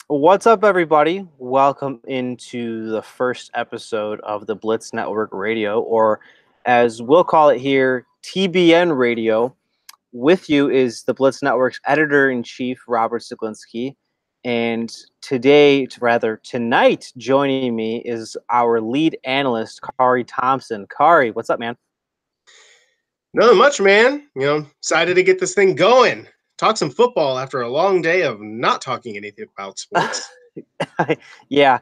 What's up, everybody? Welcome into the first episode of the Blitz Network Radio, or as we'll call it here, TBN Radio. With you is the Blitz Network's editor-in-chief, Robert Zeglinski. And tonight, joining me is our lead analyst, Khari Thompson. Khari, what's up, man? Nothing much, man. Excited to get this thing going. Talk some football after a long day of not talking anything about sports. Yeah.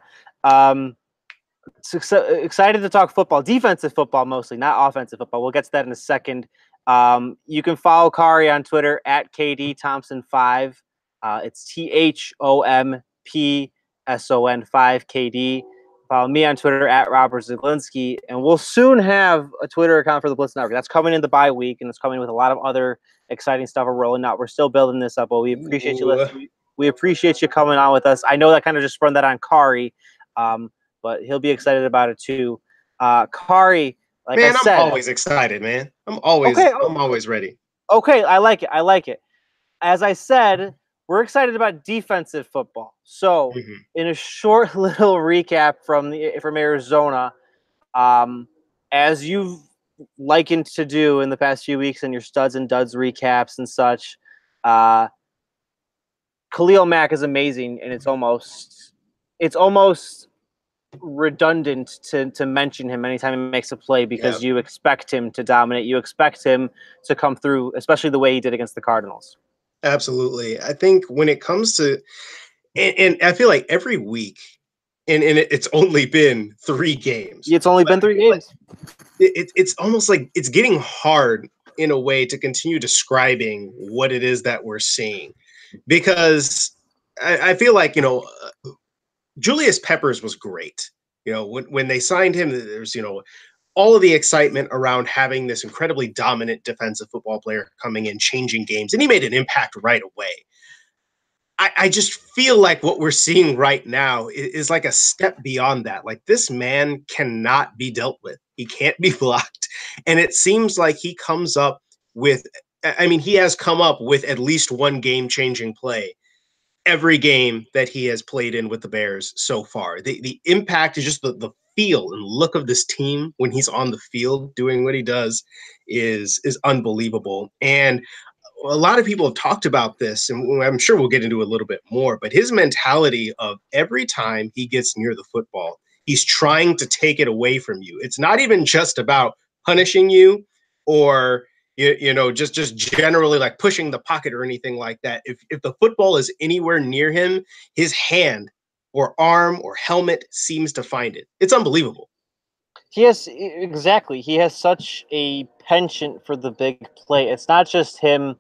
Excited to talk football, defensive football mostly, not offensive football. We'll get to that in a second. You can follow Khari on Twitter at KD Thompson5. It's THOMPSON 5 KD. Follow me on Twitter at Robert Zeglinski, and we'll soon have a Twitter account for the Blitz Network. That's coming in the bye week, and it's coming with a lot of other exciting stuff we're rolling out. We're still building this up, but we appreciate you listening. We appreciate you coming on with us. I know that kind of just sprung that on Khari, but he'll be excited about it too. Khari, like man, I said, I'm always excited, man. I'm always ready. Okay, I like it. As I said, we're excited about defensive football. So, in a short little recap from Arizona, as you've likened to do in the past few weeks in your studs and duds recaps and such, Khalil Mack is amazing, and it's almost redundant to mention him anytime he makes a play because you expect him to dominate. You expect him to come through, especially the way he did against the Cardinals. Absolutely. I think when it comes to, and I feel like every week, and it's only been 3 games. It's only been 3 games. It's almost like it's getting hard in a way to continue describing what it is that we're seeing, because I feel like, Julius Peppers was great. When they signed him, there's, all of the excitement around having this incredibly dominant defensive football player coming in, changing games, and he made an impact right away. I just feel like what we're seeing right now is like a step beyond that. Like, this man cannot be dealt with. He can't be blocked. And it seems like he comes up with, he has come up with at least one game-changing play every game that he has played in with the Bears so far. The impact is just the feel and look of this team when he's on the field doing what he does is unbelievable. And a lot of people have talked about this, and I'm sure we'll get into a little bit more, but his mentality of every time he gets near the football, he's trying to take it away from you. It's not even just about punishing you or just generally like pushing the pocket or anything like that. If the football is anywhere near him, his hand or arm or helmet seems to find it. It's unbelievable. He has such a penchant for the big play. It's not just him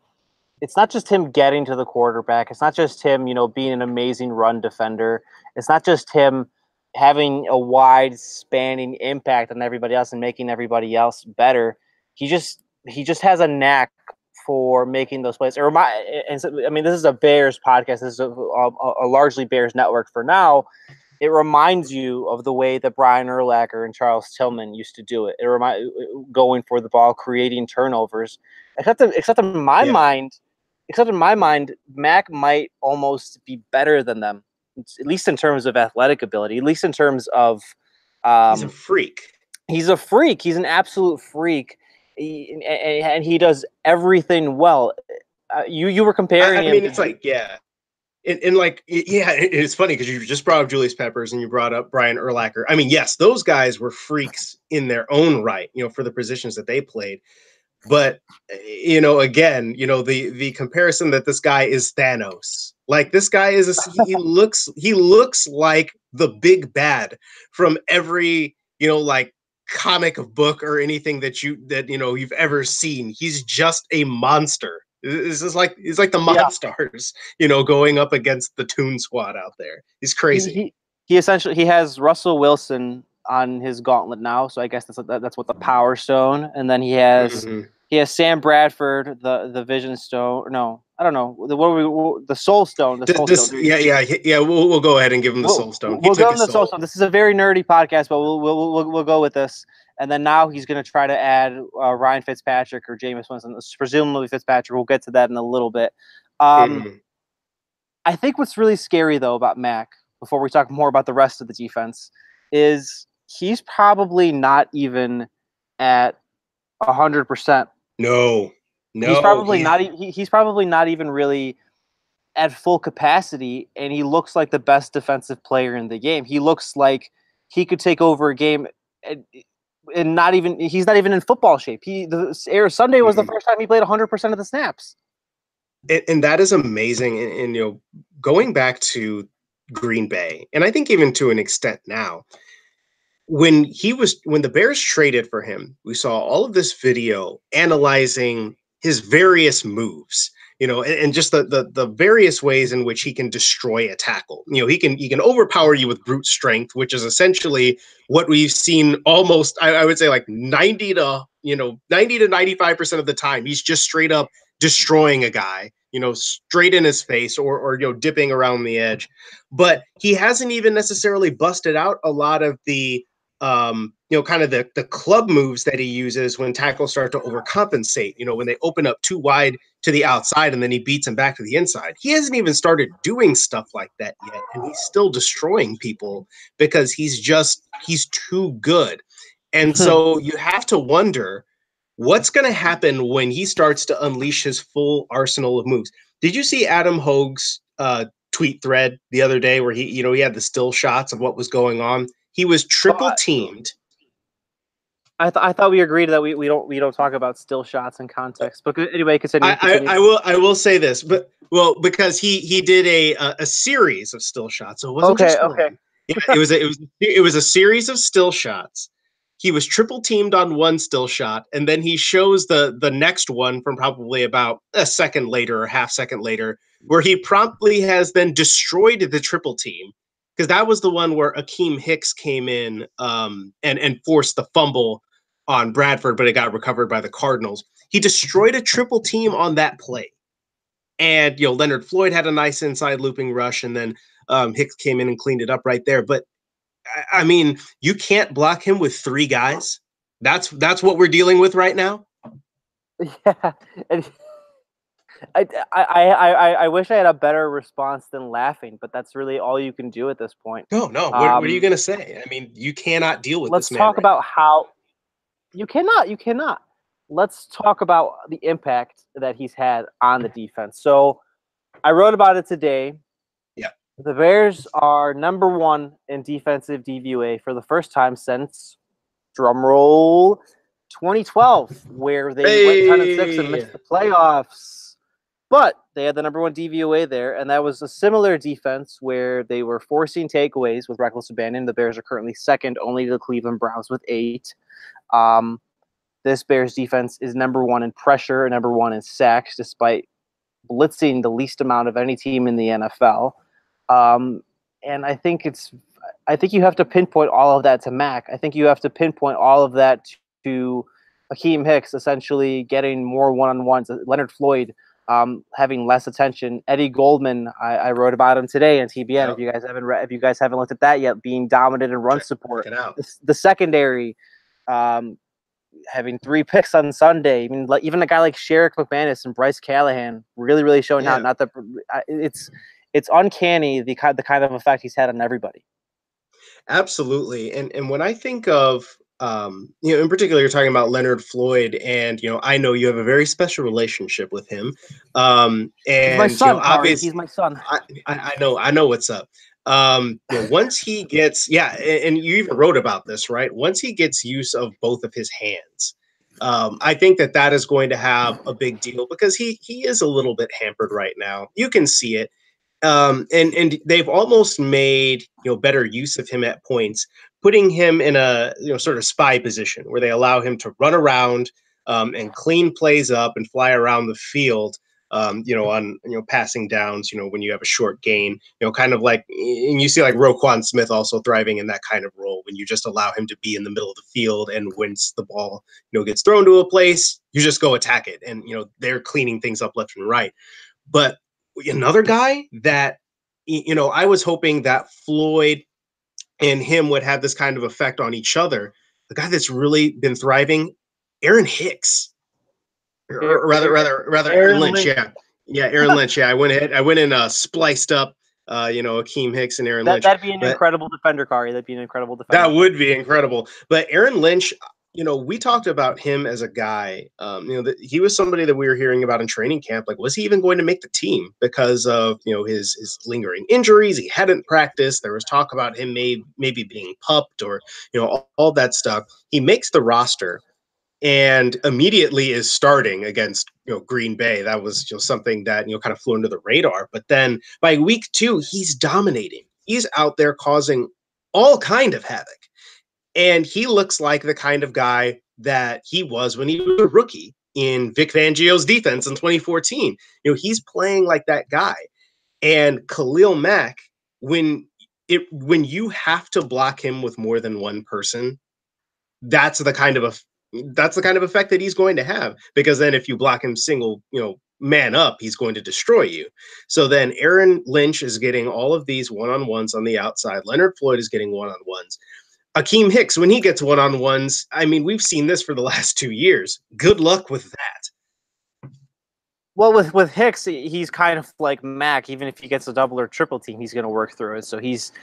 getting to the quarterback. It's not just him, being an amazing run defender. It's not just him having a wide spanning impact on everybody else and making everybody else better. He just has a knack for making those plays. This is a Bears podcast. This is a largely Bears network for now. It reminds you of the way that Brian Urlacher and Charles Tillman used to do it. Going for the ball, creating turnovers. Except in my mind, Mac might almost be better than them, at least in terms of athletic ability, at least in terms of he's a freak. He's a freak. He's an absolute freak. And he does everything well. You were comparing him. It's like, yeah. It's funny because you just brought up Julius Peppers and you brought up Brian Urlacher. Yes, those guys were freaks in their own right, for the positions that they played. But, again, the comparison that this guy is Thanos. Like, this guy he looks like the big bad from every, comic book or anything that you've ever seen. He's just a monster. This is like he's like the Monstars, going up against the Toon Squad out there. He's crazy. He essentially has Russell Wilson on his gauntlet now, so I guess that's what the Power Stone, and then he has Sam Bradford, the Vision Stone. No, I don't know. The Soul Stone. Stone. Yeah. We'll go ahead and give him the Soul Stone. We'll give him the Soul Stone. This is a very nerdy podcast, but we'll go with this. And then now he's going to try to add Ryan Fitzpatrick or Jameis Winston, presumably Fitzpatrick. We'll get to that in a little bit. I think what's really scary though about Mac, before we talk more about the rest of the defense, is he's probably not even at 100%. No, He's no, probably not. He's probably not even really at full capacity, and he looks like the best defensive player in the game. He looks like he could take over a game, and not even he's not even in football shape. Sunday was the first time he played 100% of the snaps. And that is amazing. And going back to Green Bay, and I think even to an extent now, when the Bears traded for him, we saw all of this video analyzing his various moves, and just the various ways in which he can destroy a tackle. He can overpower you with brute strength, which is essentially what we've seen almost, I would say, like 90 to 95% of the time. He's just straight up destroying a guy, straight in his face, or dipping around the edge. But he hasn't even necessarily busted out a lot of the kind of the club moves that he uses when tackles start to overcompensate, when they open up too wide to the outside and then he beats them back to the inside. He hasn't even started doing stuff like that yet, and he's still destroying people because he's too good. And so you have to wonder what's going to happen when he starts to unleash his full arsenal of moves. Did you see Adam Hogue's tweet thread the other day where he had the still shots of what was going on? He was triple teamed. I thought we agreed that we don't talk about still shots in context. But anyway, continue. I will say this, because he did a series of still shots, so it wasn't just one. Okay. Yeah, it was a series of still shots. He was triple teamed on one still shot, and then he shows the next one from probably about a second later or half second later, where he promptly has then destroyed the triple team. Because that was the one where Akeem Hicks came in and forced the fumble on Bradford, but it got recovered by the Cardinals. He destroyed a triple team on that play. And, Leonard Floyd had a nice inside looping rush, and then Hicks came in and cleaned it up right there. But, I mean, you can't block him with three guys. That's what we're dealing with right now. Yeah. I wish I had a better response than laughing, but that's really all you can do at this point. No. What are you going to say? I mean, you cannot deal with this man. Let's talk about how you cannot. Let's talk about the impact that he's had on the defense. So I wrote about it today. Yeah. The Bears are number 1 in defensive DVOA for the first time since, drumroll, 2012, where they went 10-6 and missed the playoffs. But they had the number 1 DVOA there, and that was a similar defense where they were forcing takeaways with reckless abandon. The Bears are currently second only to the Cleveland Browns with 8. This Bears defense is number 1 in pressure, number 1 in sacks, despite blitzing the least amount of any team in the NFL. And I think you have to pinpoint all of that to Mac. I think you have to pinpoint all of that to Akeem Hicks essentially getting more one-on-ones. Leonard Floyd having less attention. Eddie Goldman, I wrote about him today in TBN. Yep. If you guys haven't looked at that yet, being dominant in run support. The secondary, having 3 picks on Sunday. I mean, even a guy like Sherrick McManus and Bryce Callahan really showing out. Not that it's uncanny the kind of effect he's had on everybody. Absolutely, and when I think of in particular, you're talking about Leonard Floyd, and I know you have a very special relationship with him. And he's my son, obviously, he's my son. I know what's up. Once he gets, and you even wrote about this, right? Once he gets use of both of his hands, I think that is going to have a big deal because he is a little bit hampered right now. You can see it. And they've almost made better use of him at points, putting him in a sort of spy position where they allow him to run around and clean plays up and fly around the field. On passing downs, when you have a short gain, kind of like, and you see like Roquan Smith also thriving in that kind of role when you just allow him to be in the middle of the field, and once the ball gets thrown to a place, you just go attack it, and they're cleaning things up left and right. But another guy that I was hoping that Floyd and him would have this kind of effect on each other, the guy that's really been thriving, Aaron Hicks. Or rather Aaron Lynch. Yeah. Yeah, Aaron Lynch. Yeah, I went and spliced up, Akeem Hicks and Aaron Lynch. That'd be an But incredible defender, Khari. That'd be an incredible that defender. would be incredible. But Aaron Lynch, we talked about him as a guy. That he was somebody that we were hearing about in training camp. Like, was he even going to make the team because of his lingering injuries? He hadn't practiced. There was talk about him maybe being pupped or all that stuff. He makes the roster and immediately is starting against Green Bay. That was something that kind of flew under the radar. But then by week 2, he's dominating. He's out there causing all kind of havoc. And he looks like the kind of guy that he was when he was a rookie in Vic Fangio's defense in 2014. He's playing like that guy. And Khalil Mack, when you have to block him with more than one person, that's the kind of effect that he's going to have, because then if you block him single, man up, he's going to destroy you. So then Aaron Lynch is getting all of these one-on-ones on the outside. Leonard Floyd is getting one-on-ones. Akeem Hicks, when he gets one-on-ones, I mean, we've seen this for the last 2 years. Good luck with that. Well, with Hicks, he's kind of like Mac. Even if he gets a double or triple team, he's going to work through it. So he's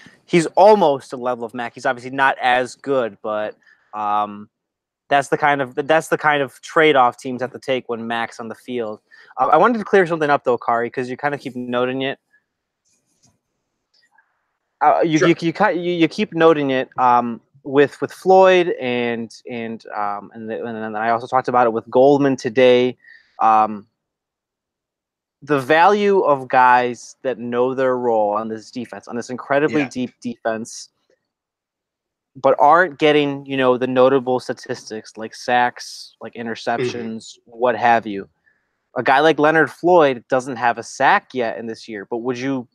almost a level of Mac. He's obviously not as good, but that's the kind of trade-off teams have to take when Mac's on the field. I wanted to clear something up though, Khari, because you kind of keep noting it. Sure. You keep noting it with Floyd and then I also talked about it with Goldman today. The value of guys that know their role on this defense, on this incredibly deep defense, but aren't getting the notable statistics like sacks, like interceptions, what have you. A guy like Leonard Floyd doesn't have a sack yet in this year, but would you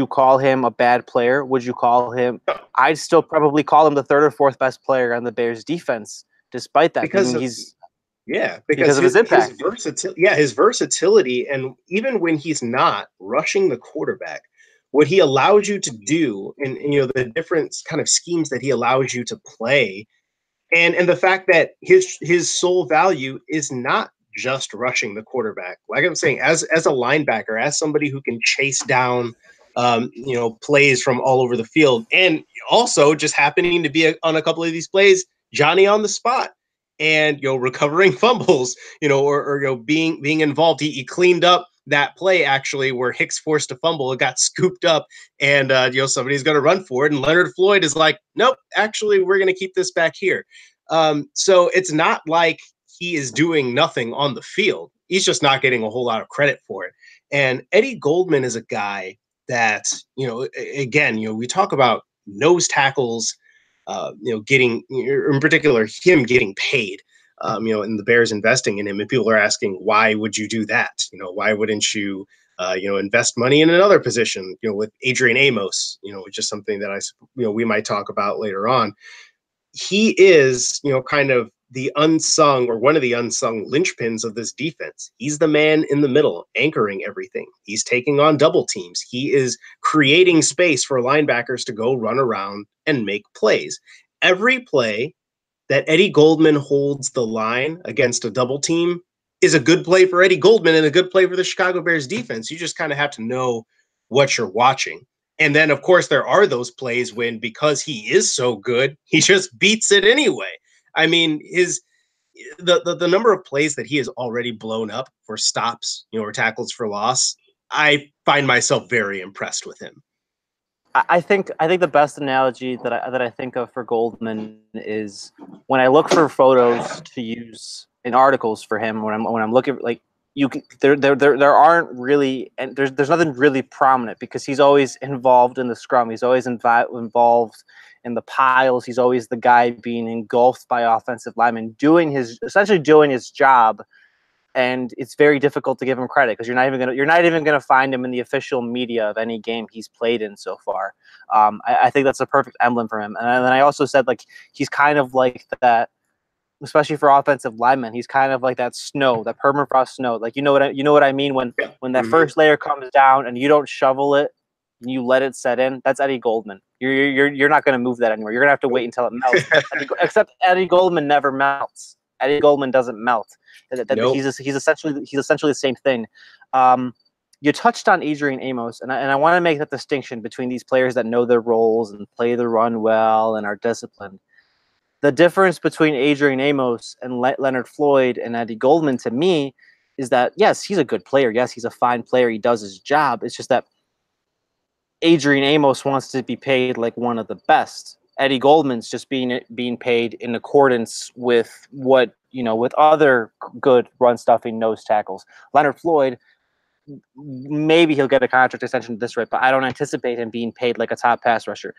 call him a bad player? Would you call him? I'd still probably call him the third or fourth best player on the Bears defense, despite that, because of his impact. His versatility, and even when he's not rushing the quarterback, what he allows you to do, and the different kind of schemes that he allows you to play, and the fact that his sole value is not just rushing the quarterback. Like I'm saying, as a linebacker, as somebody who can chase down, plays from all over the field, and also just happening to be on a couple of these plays, Johnny on the spot, and recovering fumbles, or being involved. He cleaned up that play actually where Hicks forced a fumble. It got scooped up, and somebody's going to run for it, and Leonard Floyd is like, nope, actually we're going to keep this back here. So it's not like he is doing nothing on the field. He's just not getting a whole lot of credit for it. And Eddie Goldman is a guy that, again, we talk about nose tackles, getting, in particular, him getting paid, and the Bears investing in him. And people are asking, why would you do that? Why wouldn't you, invest money in another position, with Adrian Amos, which is something that we might talk about later on. He is, kind of the unsung, or one of the unsung linchpins of this defense. He's the man in the middle, anchoring everything. He's taking on double teams. He is creating space for linebackers to go run around and make plays. Every play that Eddie Goldman holds the line against a double team is a good play for Eddie Goldman and a good play for the Chicago Bears defense. You just kind of have to know what you're watching. And then, of course, there are those plays when, because he is so good, he just beats it anyway. I mean, the number of plays that he has already blown up for stops, or tackles for loss, I find myself very impressed with him. I think the best analogy that I think of for Goldman is when I look for photos to use in articles for him. When I'm looking, like, there aren't really, and there's nothing really prominent, because he's always involved in the scrum. He's always involved in the piles. He's always the guy being engulfed by offensive linemen, essentially doing his job. And it's very difficult to give him credit, because you're not even gonna find him in the official media of any game he's played in so far. I think that's a perfect emblem for him. And then I also said, like, he's kind of like that, especially for offensive linemen. He's kind of like that snow, that permafrost snow. Like, you know what I mean when that first layer comes down and you don't shovel it and you let it set in. That's Eddie Goldman. You're not gonna move that anymore. You're gonna have to wait until it melts. Except Eddie Goldman never melts. Eddie Goldman doesn't melt. Nope. He's essentially the same thing. you touched on Adrian Amos, and I want to make that distinction between these players that know their roles and play the run well and are disciplined. The difference between Adrian Amos and Leonard Floyd and Eddie Goldman, to me, is that, yes, he's a good player. Yes, he's a fine player. He does his job. It's just that Adrian Amos wants to be paid like one of the best. Eddie Goldman's just being paid in accordance with what, with other good run stuffing nose tackles. Leonard Floyd, maybe he'll get a contract extension at this rate, but I don't anticipate him being paid like a top pass rusher.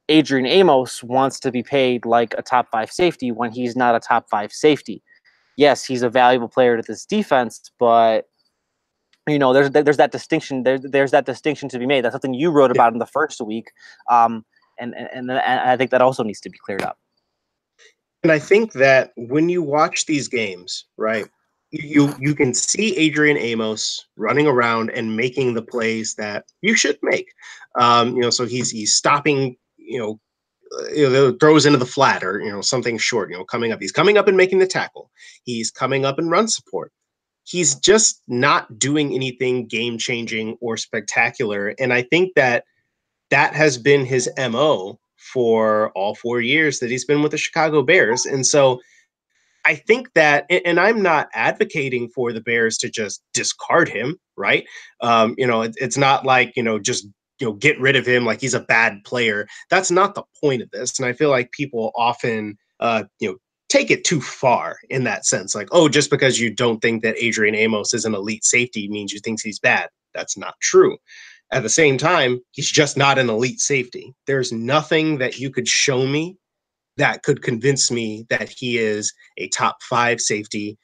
Adrian Amos wants to be paid like a top 5 safety when he's not a top 5 safety. Yes, he's a valuable player to this defense, but there's that distinction. There's that distinction to be made. That's something you wrote about in the first week, and I think that also needs to be cleared up. And I think that when you watch these games, right, you can see Adrian Amos running around and making the plays that you should make. So he's stopping, throws into the flat or something short, coming up. He's coming up and making the tackle. He's coming up and run support. He's just not doing anything game-changing or spectacular. And I think that has been his MO for all 4 years that he's been with the Chicago Bears. And so I think that, and I'm not advocating for the Bears to just discard him, right? It's not like, just get rid of him like he's a bad player. That's not the point of this. And I feel like people often, take it too far in that sense. Like, oh, just because you don't think that Adrian Amos is an elite safety means you think he's bad. That's not true. At the same time, he's just not an elite safety. There's nothing that you could show me that could convince me that he is a top 5 safety,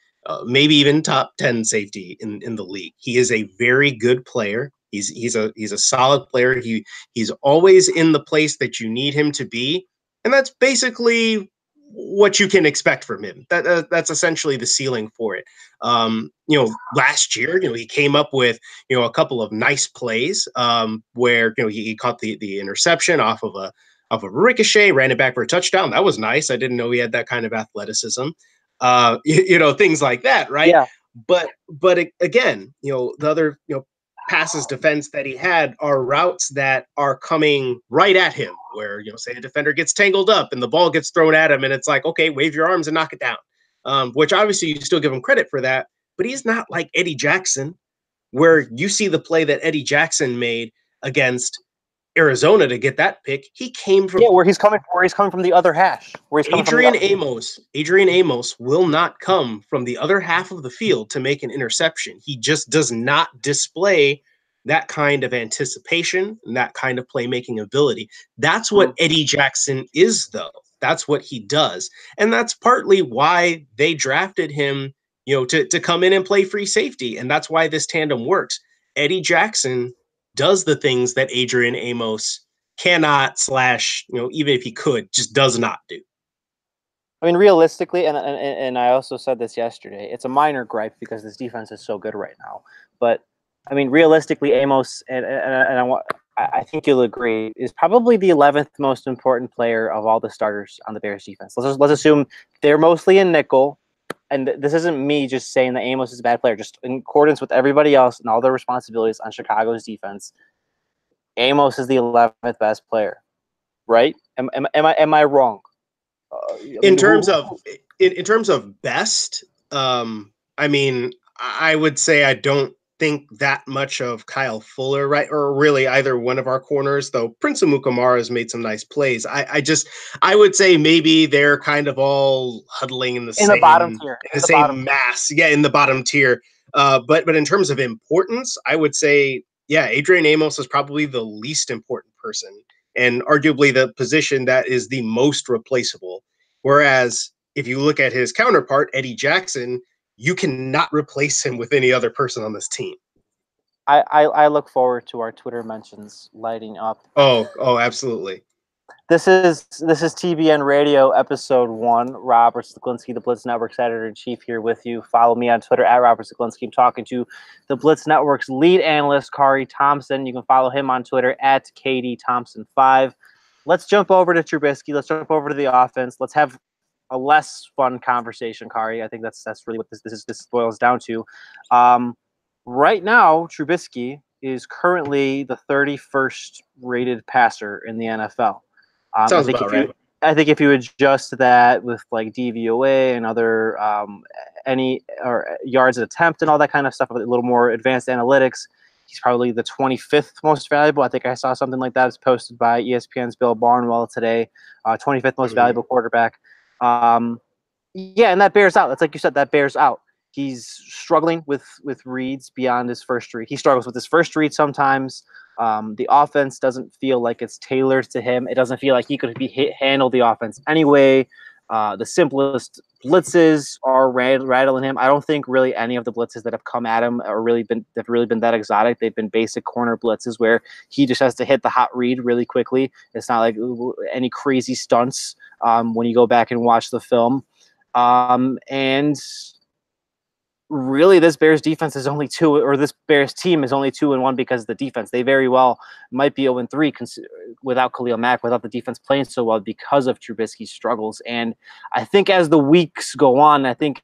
maybe even top 10 safety in the league. He is a very good player. He's a solid player. He's always in the place that you need him to be, and that's basically what you can expect from him. That's essentially the ceiling for it. Last year, he came up with a couple of nice plays where he caught the interception off of a ricochet, ran it back for a touchdown. That was nice. I didn't know he had that kind of athleticism. Things like that, right? Yeah. But again, the other passes defense that he had are routes that are coming right at him, where say a defender gets tangled up and the ball gets thrown at him, and it's like, okay, wave your arms and knock it down. Which obviously you still give him credit for that, but he's not like Eddie Jackson, where you see the play that Eddie Jackson made against Arizona to get that pick. He came from where he's coming from the other hash. Adrian Amos will not come from the other half of the field to make an interception. He just does not display that kind of anticipation and that kind of playmaking ability. That's what Eddie Jackson is, though. That's what he does. And that's partly why they drafted him, to come in and play free safety. And that's why this tandem works. Eddie Jackson does the things that Adrian Amos cannot / even if he could, just does not do. I mean, realistically, and I also said this yesterday, it's a minor gripe because this defense is so good right now. But I mean, realistically, Amos, and I think you'll agree, is probably the 11th most important player of all the starters on the Bears defense. Let's assume they're mostly in nickel. And this isn't me just saying that Amos is a bad player. Just in accordance with everybody else and all their responsibilities on Chicago's defense, Amos is the 11th best player, right? Am I wrong? In terms of best, I mean, I would say I don't think that much of Kyle Fuller, right, or really either one of our corners, though Prince Amukamara has made some nice plays. I would say maybe they're kind of all huddling in the bottom tier, in the same mass. Yeah, in the bottom tier. But in terms of importance, I would say, yeah, Adrian Amos is probably the least important person and arguably the position that is the most replaceable. Whereas if you look at his counterpart, Eddie Jackson, you cannot replace him with any other person on this team. I look forward to our Twitter mentions lighting up. Oh, absolutely. This is TBN Radio episode 1. Robert Zeglinski, the Blitz Network's editor-in-chief, here with you. Follow me on Twitter at Robert Zeglinski. I'm talking to the Blitz Network's lead analyst, Khari Thompson. You can follow him on Twitter at KDThompson5. Let's jump over to Trubisky. Let's jump over to the offense. Let's have a less fun conversation, Khari. I think that's really what this boils down to. Right now, Trubisky is currently the 31st rated passer in the NFL. Sounds about right. I think if you adjust that with like DVOA and other any or yards at attempt and all that kind of stuff, a little more advanced analytics, he's probably the 25th most valuable. I think I saw something like that. It's posted by ESPN's Bill Barnwell today. 25th most valuable quarterback. Yeah, and that bears out. It's like you said, that bears out. He's struggling with reads beyond his first read. He struggles with his first read sometimes. The offense doesn't feel like it's tailored to him. It doesn't feel like he could handle the offense anyway. The simplest blitzes are rattling him. I don't think really any of the blitzes that have come at him have really been that exotic. They've been basic corner blitzes where he just has to hit the hot read really quickly. It's not like any crazy stunts when you go back and watch the film. And really, this Bears defense is only 2, or this Bears team is only 2-1 because of the defense. They very well might be 0-3 without Khalil Mack, without the defense playing so well because of Trubisky's struggles. And I think as the weeks go on, I think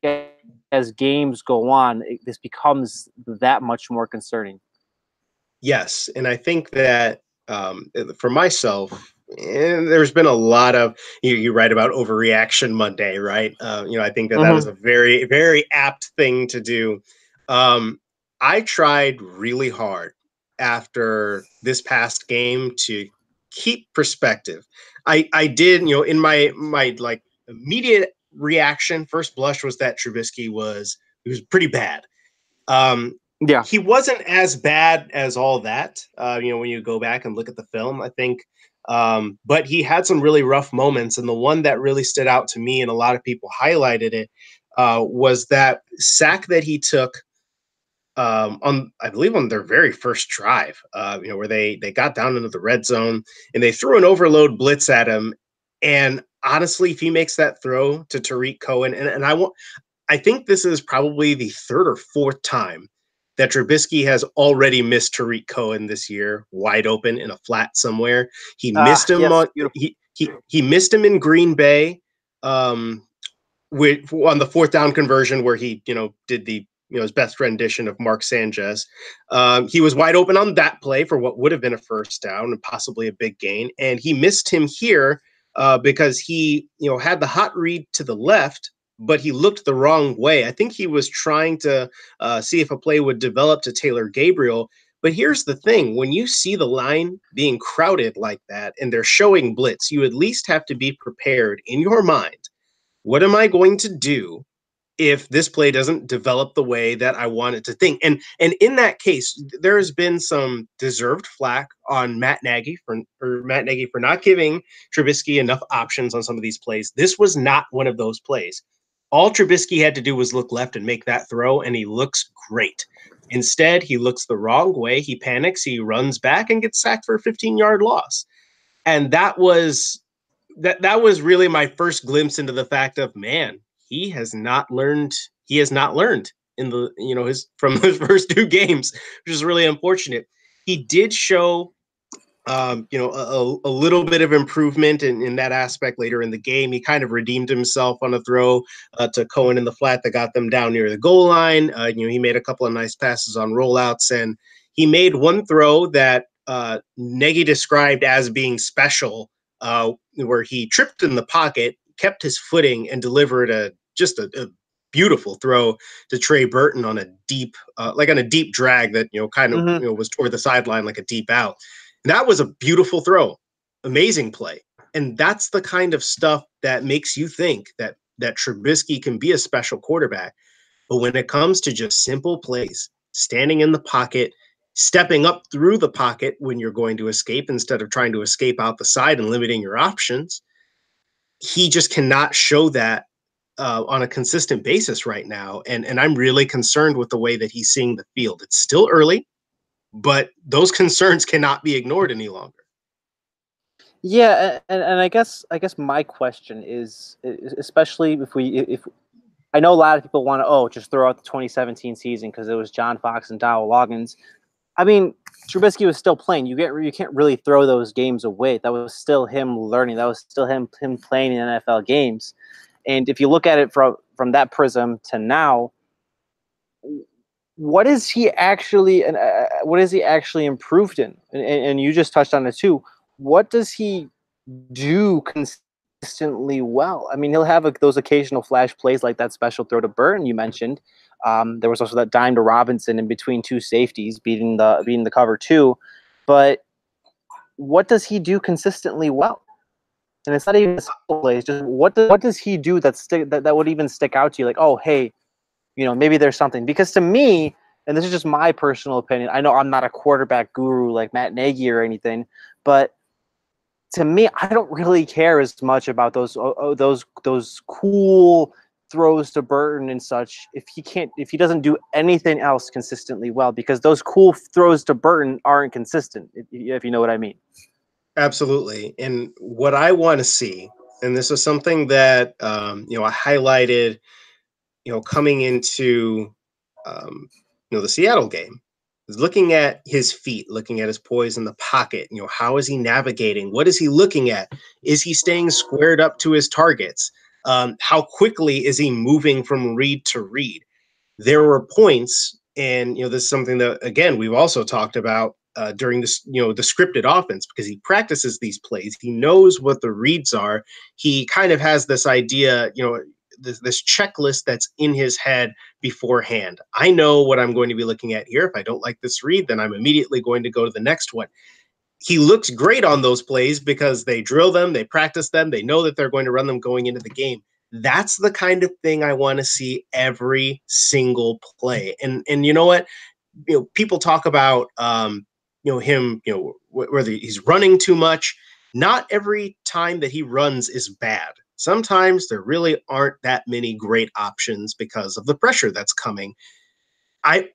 as games go on, this becomes that much more concerning. Yes, and I think that for myself, there's been a lot of you write about overreaction Monday, right? I think that is a very, very apt thing to do. I tried really hard after this past game to keep perspective. I did, in my like immediate reaction, first blush was that Trubisky was pretty bad. Yeah, he wasn't as bad as all that. When you go back and look at the film, I think. But he had some really rough moments, and the one that really stood out to me, and a lot of people highlighted it, was that sack that he took I believe on their very first drive. Where they got down into the red zone and they threw an overload blitz at him. And honestly, if he makes that throw to Tariq Cohen, and I think this is probably the third or fourth time that Trubisky has already missed Tariq Cohen this year, wide open in a flat somewhere. He missed him he missed him in Green Bay, on the fourth down conversion where he did the his best rendition of Mark Sanchez. He was wide open on that play for what would have been a first down and possibly a big gain, and he missed him here because he had the hot read to the left, but he looked the wrong way. I think he was trying to see if a play would develop to Taylor Gabriel. But here's the thing. When you see the line being crowded like that and they're showing blitz, you at least have to be prepared in your mind. What am I going to do if this play doesn't develop the way that I want it to think? And in that case, there has been some deserved flack on Matt Nagy for not giving Trubisky enough options on some of these plays. This was not one of those plays. All Trubisky had to do was look left and make that throw, and he looks great. Instead, he looks the wrong way. He panics, he runs back and gets sacked for a 15-yard loss. And that was really my first glimpse into the fact of, man, he has not learned in the his from his first 2 games, which is really unfortunate. He did show a little bit of improvement in that aspect later in the game. He kind of redeemed himself on a throw to Cohen in the flat that got them down near the goal line. He made a couple of nice passes on rollouts, and he made one throw that Nagy described as being special, where he tripped in the pocket, kept his footing, and delivered a beautiful throw to Trey Burton on a deep drag that was toward the sideline like a deep out. And that was a beautiful throw, amazing play, and that's the kind of stuff that makes you think that Trubisky can be a special quarterback. But when it comes to just simple plays, standing in the pocket, stepping up through the pocket when you're going to escape instead of trying to escape out the side and limiting your options, he just cannot show that on a consistent basis right now. And I'm really concerned with the way that he's seeing the field. It's still early, but those concerns cannot be ignored any longer. Yeah, and I guess my question is, especially if I know a lot of people want to just throw out the 2017 season because it was John Fox and Dowell Loggins. I mean, Trubisky was still playing. You can't really throw those games away. That was still him learning. That was still him playing in NFL games. And if you look at it from that prism to now, what is he actually and what is he actually improved in? And you just touched on it too. What does he do consistently well? I mean, he'll have those occasional flash plays like that special throw to Burton you mentioned. There was also that dime to Robinson in between two safeties, beating the cover two. But what does he do consistently well? And it's not even a simple play. It's just what does he do that would even stick out to you? Like, oh, hey, maybe there's something. Because to me, and this is just my personal opinion, I know I'm not a quarterback guru like Matt Nagy or anything, but to me, I don't really care as much about those cool throws to Burton and such if he doesn't do anything else consistently well, because those cool throws to Burton aren't consistent, if you know what I mean. Absolutely. And what I want to see, and this is something that I highlighted, coming into the Seattle game, is looking at his feet, looking at his poise in the pocket. How is he navigating? What is he looking at? Is he staying squared up to his targets? How quickly is he moving from read to read? There were points, and this is something that again we've also talked about during this, the scripted offense, because he practices these plays. He knows what the reads are. He kind of has this idea, this checklist that's in his head beforehand. I know what I'm going to be looking at here. If I don't like this read, then I'm immediately going to go to the next one. He looks great on those plays because they drill them, they practice them, they know that they're going to run them going into the game. That's the kind of thing I want to see every single play. And you know what? People talk about him, whether he's running too much. Not every time that he runs is bad. Sometimes there really aren't that many great options because of the pressure that's coming.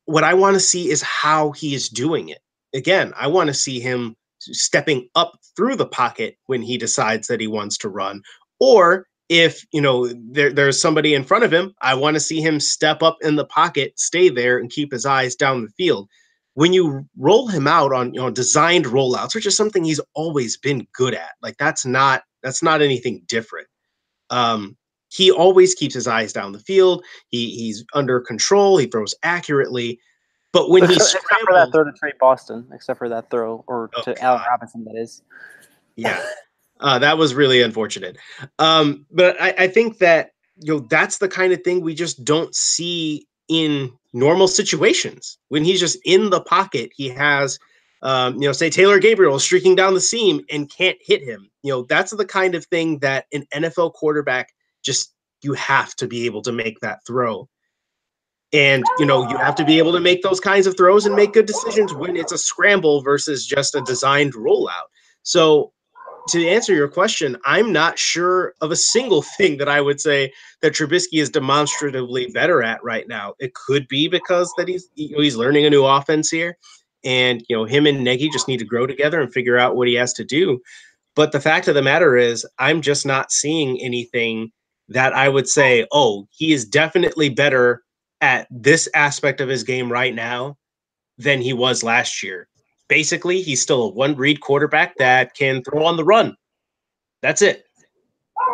What I want to see is how he is doing it. Again, I want to see him stepping up through the pocket when he decides that he wants to run. Or if, there's somebody in front of him, I want to see him step up in the pocket, stay there, and keep his eyes down the field. When you roll him out on, designed rollouts, which is something he's always been good at, like that's not anything different. He always keeps his eyes down the field. He's under control. He throws accurately. But when except for that throw to Trey Boston, except for that throw, or to Allen Robinson, that is. Yeah, that was really unfortunate. But I think that that's the kind of thing we just don't see in normal situations. When he's just in the pocket, he has, say Taylor Gabriel streaking down the seam and can't hit him. That's the kind of thing that an NFL quarterback you have to be able to make that throw. And, you have to be able to make those kinds of throws and make good decisions when it's a scramble versus just a designed rollout. So to answer your question, I'm not sure of a single thing that I would say that Trubisky is demonstratively better at right now. It could be because that he's learning a new offense here, and him and Nagy just need to grow together and figure out what he has to do. But the fact of the matter is, I'm just not seeing anything that I would say, oh, he is definitely better at this aspect of his game right now than he was last year. Basically, he's still a one-read quarterback that can throw on the run. That's it.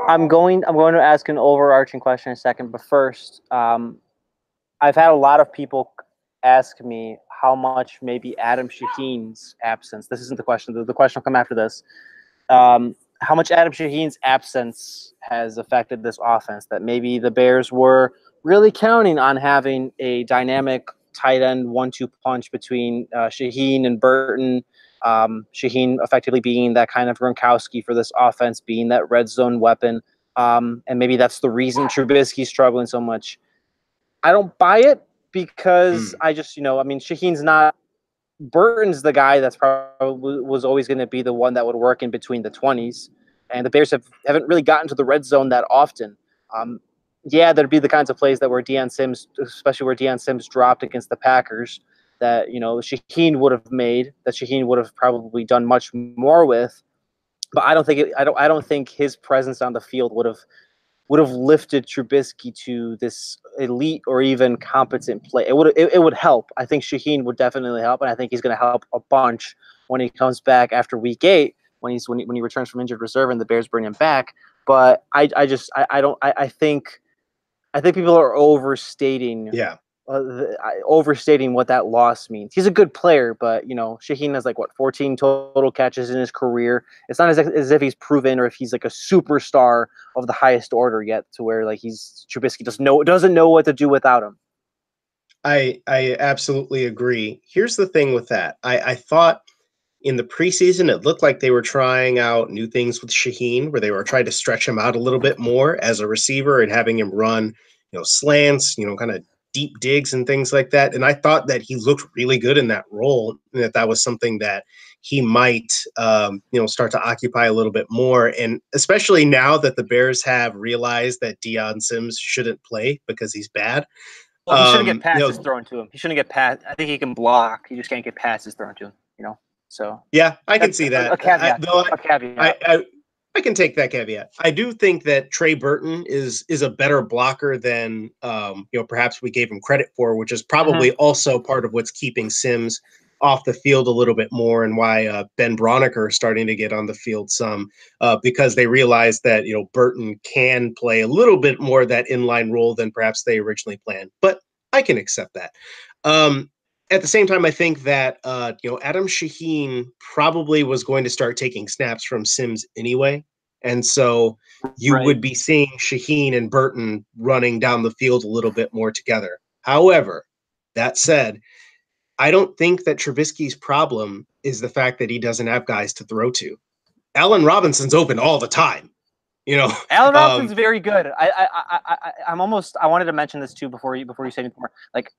I'm going to ask an overarching question in a second, but first, I've had a lot of people ask me how much maybe Adam Shaheen's absence. This isn't the question. The question will come after this. How much Adam Shaheen's absence has affected this offense, that maybe the Bears were really counting on having a dynamic tight end 1-2 punch between Shaheen and Burton. Shaheen effectively being that kind of Gronkowski for this offense, being that red zone weapon. And maybe that's the reason Trubisky's struggling so much. I don't buy it because I just, Shaheen's not. Burton's the guy that's probably was always going to be the one that would work in between the 20s, and the Bears haven't really gotten to the red zone that often. There'd be the kinds of plays that where Deion Sims, especially where Deion Sims dropped against the Packers, that Shaheen would have made, that Shaheen would have probably done much more with. But I don't think his presence on the field would have lifted Trubisky to this elite or even competent play. It would help. I think Shaheen would definitely help, and I think he's going to help a bunch when he comes back after Week 8, when he returns from injured reserve and the Bears bring him back. But I think people are overstating overstating what that loss means. He's a good player, but Shaheen has 14 total catches in his career. It's not as if he's proven or if he's like a superstar of the highest order yet, to where Trubisky doesn't know what to do without him. I absolutely agree. Here's the thing with that. I thought in the preseason it looked like they were trying out new things with Shaheen, where they were trying to stretch him out a little bit more as a receiver and having him run, slants, kind of deep digs and things like that. And I thought that he looked really good in that role, and that was something that he might, start to occupy a little bit more. And especially now that the Bears have realized that Deion Sims shouldn't play because he's bad. Well, he shouldn't get passes thrown to him. He shouldn't get pass. I think he can block. He just can't get passes thrown to him. So yeah, I can see that. A caveat. A caveat. I can take that caveat. I do think that Trey Burton is a better blocker than perhaps we gave him credit for, which is probably also part of what's keeping Sims off the field a little bit more, and why Ben Broniker is starting to get on the field some, because they realize that Burton can play a little bit more of that inline role than perhaps they originally planned. But I can accept that. At the same time, I think that Adam Shaheen probably was going to start taking snaps from Sims anyway, and so you would be seeing Shaheen and Burton running down the field a little bit more together. However, that said, I don't think that Trubisky's problem is the fact that he doesn't have guys to throw to. Allen Robinson's open all the time. Allen Robinson's very good. I wanted to mention this too before you say anything more.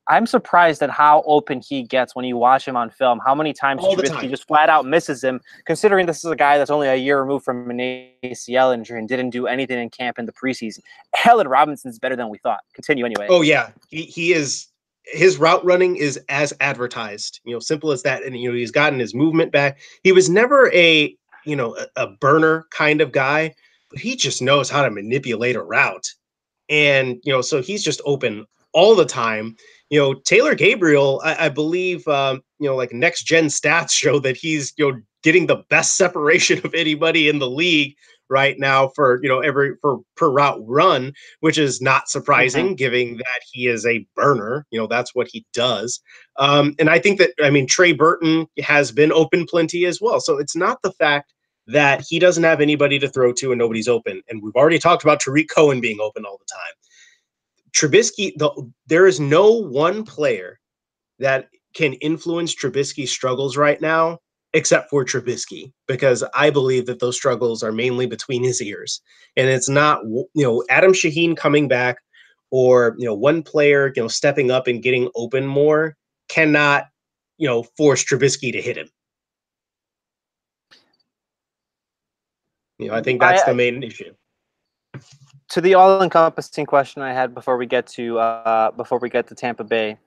I'm surprised at how open he gets when you watch him on film. How many times Trubisky just flat out misses him, considering this is a guy that's only a year removed from an ACL injury and didn't do anything in camp in the preseason. Allen Robinson's better than we thought. Continue anyway. Oh yeah, he is. His route running is as advertised. Simple as that. And he's gotten his movement back. He was never a burner kind of guy. He just knows how to manipulate a route. And, so he's just open all the time. Taylor Gabriel, I believe, next gen stats show that he's, getting the best separation of anybody in the league right now for, per route run, which is not surprising given that he is a burner. That's what he does. And I think that, Trey Burton has been open plenty as well. So it's not the fact that he doesn't have anybody to throw to and nobody's open. And we've already talked about Tariq Cohen being open all the time. Trubisky, there is no one player that can influence Trubisky's struggles right now except for Trubisky, because I believe that those struggles are mainly between his ears. And it's not, Adam Shaheen coming back or, one player, stepping up and getting open more cannot, force Trubisky to hit him. I think that's the main issue. To the all-encompassing question I had before we get to Tampa Bay,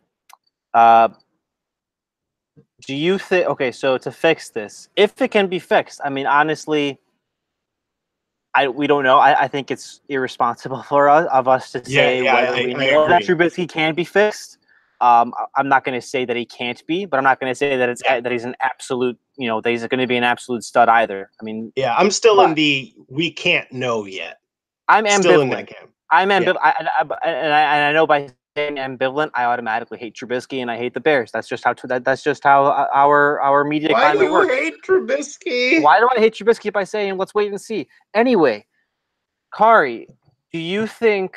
do you think? Okay, so to fix this, if it can be fixed, honestly, we don't know. I think it's irresponsible of us to say whether we know that Trubisky can be fixed. I'm not going to say that he can't be, but I'm not going to say that that he's an absolute, that he's going to be an absolute stud either. I'm still in the we can't know yet. I'm ambivalent. Still in that camp. I'm ambivalent, and I know by saying ambivalent, I automatically hate Trubisky and I hate the Bears. That's just how our media climate works. Why do you hate Trubisky? Why do I hate Trubisky by saying let's wait and see? Anyway, Khari, do you think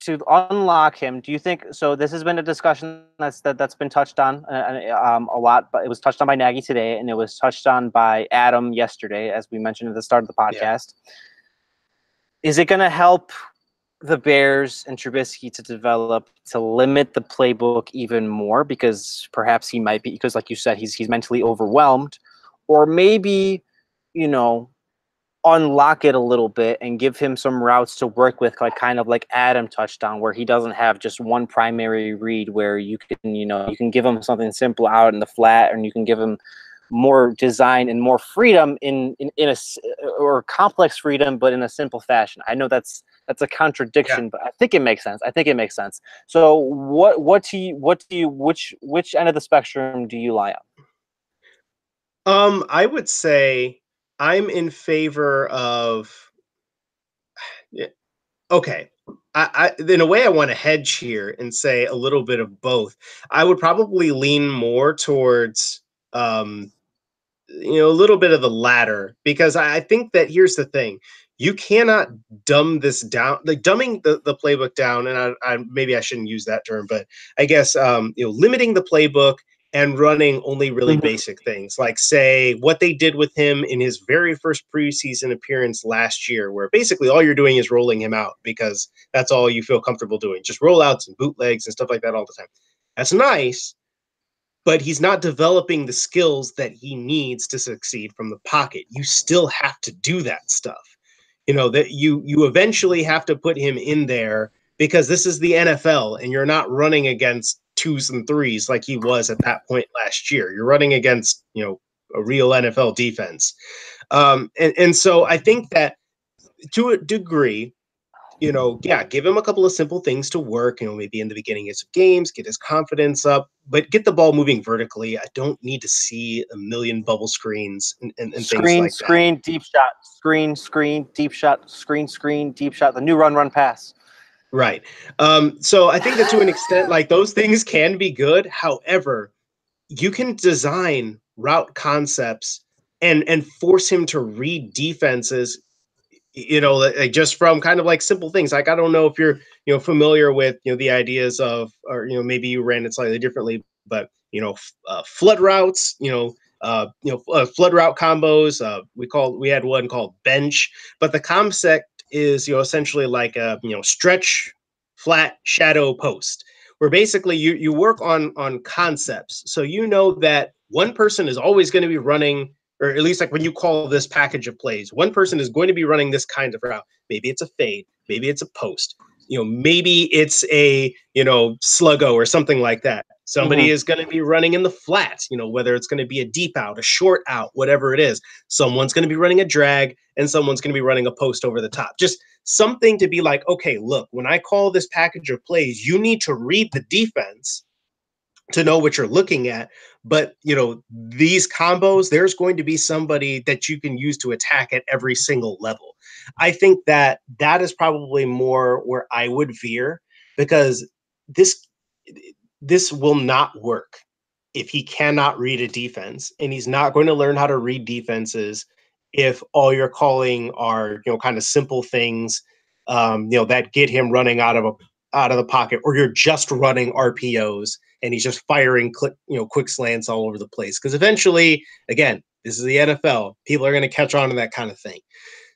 to unlock him? Do you think so? This has been a discussion that's been touched on a lot, but it was touched on by Nagy today, and it was touched on by Adam yesterday, as we mentioned at the start of the podcast. Yeah. Is it going to help the Bears and Trubisky to limit the playbook even more, because perhaps he might be, because like you said, he's mentally overwhelmed, or maybe, unlock it a little bit and give him some routes to work with, kind of like Adam touched on, where he doesn't have just one primary read, where you can give him something simple out in the flat, and you can give him more design and more freedom in or complex freedom, but in a simple fashion. I know that's a contradiction, but I think it makes sense. So which end of the spectrum do you lie on? I would say I'm in favor of. Okay, in a way, I want to hedge here and say a little bit of both. I would probably lean more towards, a little bit of the latter, because I think that here's the thing: you cannot dumb this down, like dumbing the playbook down. And I maybe I shouldn't use that term, but I guess limiting the playbook and running only really Mhm. basic things, like say what they did with him in his very first preseason appearance last year, where basically all you're doing is rolling him out because that's all you feel comfortable doing, just rollouts and bootlegs and stuff like that all the time. That's nice, but he's not developing the skills that he needs to succeed from the pocket. You still have to do that stuff. That you eventually have to put him in there, because this is the NFL and you're not running against twos and threes like he was at that point last year. You're running against, a real NFL defense. And so I think that to a degree, yeah, give him a couple of simple things to work, maybe in the beginning of some games, get his confidence up, but get the ball moving vertically. I don't need to see a million bubble screens and things Screen, like that. screen, deep shot, screen, deep shot, screen, deep shot. The new run, pass. Right. So I think that to an extent, like those things can be good. However, you can design route concepts and force him to read defenses, like just from kind of like simple things. Like, I don't know if you're, familiar with, the ideas of, or, maybe you ran it slightly differently, but, flood routes, flood route combos. We had one called bench, but the concept is, essentially like a, stretch, flat, shadow, post, where basically you work on concepts. So that one person is always going to be running, or at least like when you call this package of plays, one person is going to be running this kind of route. Maybe it's a fade, maybe it's a post, maybe it's a, sluggo or something like that. Somebody is going to be running in the flat, whether it's going to be a deep out, a short out, whatever it is. Someone's going to be running a drag and someone's going to be running a post over the top. Just something to be like, okay, look, when I call this package of plays, you need to read the defense to know what you're looking at. But, these combos, there's going to be somebody that you can use to attack at every single level. I think that that is probably more where I would veer, because this this will not work if he cannot read a defense, and he's not going to learn how to read defenses if all you're calling are, kind of simple things, that get him running out of the pocket, or you're just running RPOs and he's just firing quick slants all over the place. Because eventually, again, this is the NFL. People are going to catch on to that kind of thing.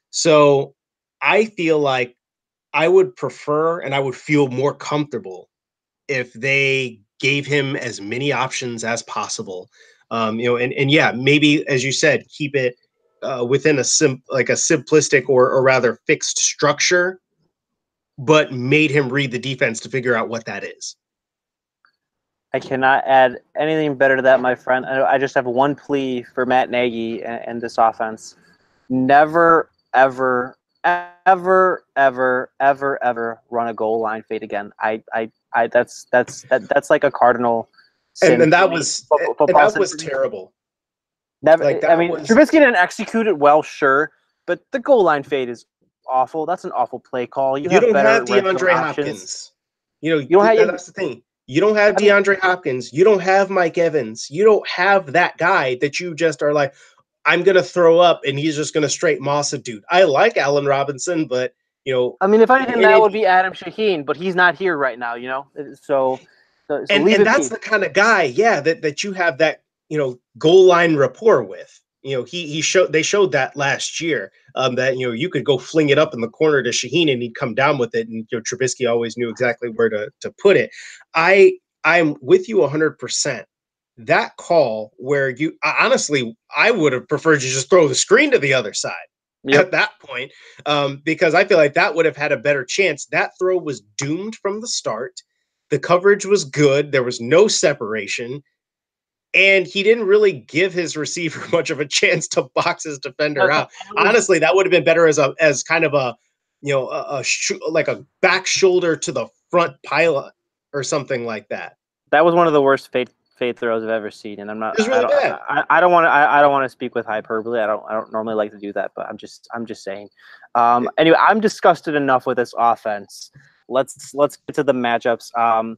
So I feel like I would prefer and I would feel more comfortable if they gave him as many options as possible. And yeah, maybe, as you said, keep it within a simplistic, or rather fixed structure, but made him read the defense to figure out what that is. I cannot add anything better to that, my friend. I just have one plea for Matt Nagy and this offense: never, ever, ever, ever, ever, ever run a goal line fade again. That's like a cardinal sin. And that was terrible. Never. Like, I mean, Trubisky didn't execute it well, sure, but the goal line fade is awful. That's an awful play call. You have don't better have red zone DeAndre options. Hopkins. That's the thing. You don't have DeAndre Hopkins. You don't have Mike Evans. You don't have that guy that you just are like, I'm going to throw up and he's just going to straight moss a dude. I like Allen Robinson, but, I mean, if anything, that would be Adam Shaheen, but he's not here right now, So and that's the kind of guy, yeah, that you have that, goal line rapport with. They showed that last year, that, you could go fling it up in the corner to Shaheen and he'd come down with it. And, Trubisky always knew exactly where to put it. I'm with you 100%. That call where honestly, I would have preferred you just throw the screen to the other side at that point, because I feel like that would have had a better chance. That throw was doomed from the start. The coverage was good. There was no separation. And he didn't really give his receiver much of a chance to box his defender out. Honestly, that would have been better as kind of a, like a back shoulder to the front pilot or something like that. That was one of the worst fade throws I've ever seen, and I'm not. It was really bad. I don't want to speak with hyperbole. I don't normally like to do that, but I'm just saying. Anyway, I'm disgusted enough with this offense let's get to the matchups.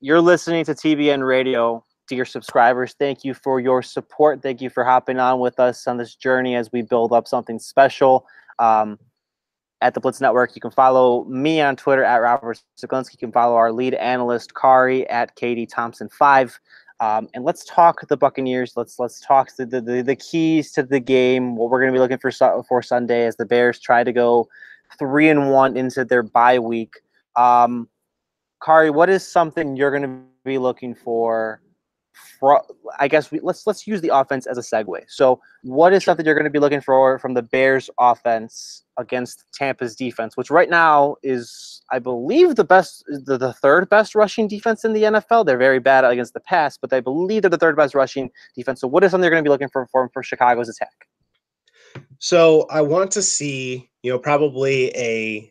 You're listening to TBN Radio. Dear subscribers, thank you for your support. Thank you for hopping on with us on this journey as we build up something special. At the Blitz Network, you can follow me on Twitter at Robert Zeglinski. You can follow our lead analyst Khari at Khari Thompson 5. And let's talk the Buccaneers. Let's talk the keys to the game. What we're going to be looking for Sunday as the Bears try to go 3-1 into their bye week. Khari, what is something you're going to be looking for? I guess let's use the offense as a segue. So, what is something you're going to be looking for from the Bears' offense against Tampa's defense, which right now is, I believe, the third best rushing defense in the NFL? They're very bad against the pass, but I believe they're the third best rushing defense. So, what is something you're going to be looking for Chicago's attack? So, I want to see, probably a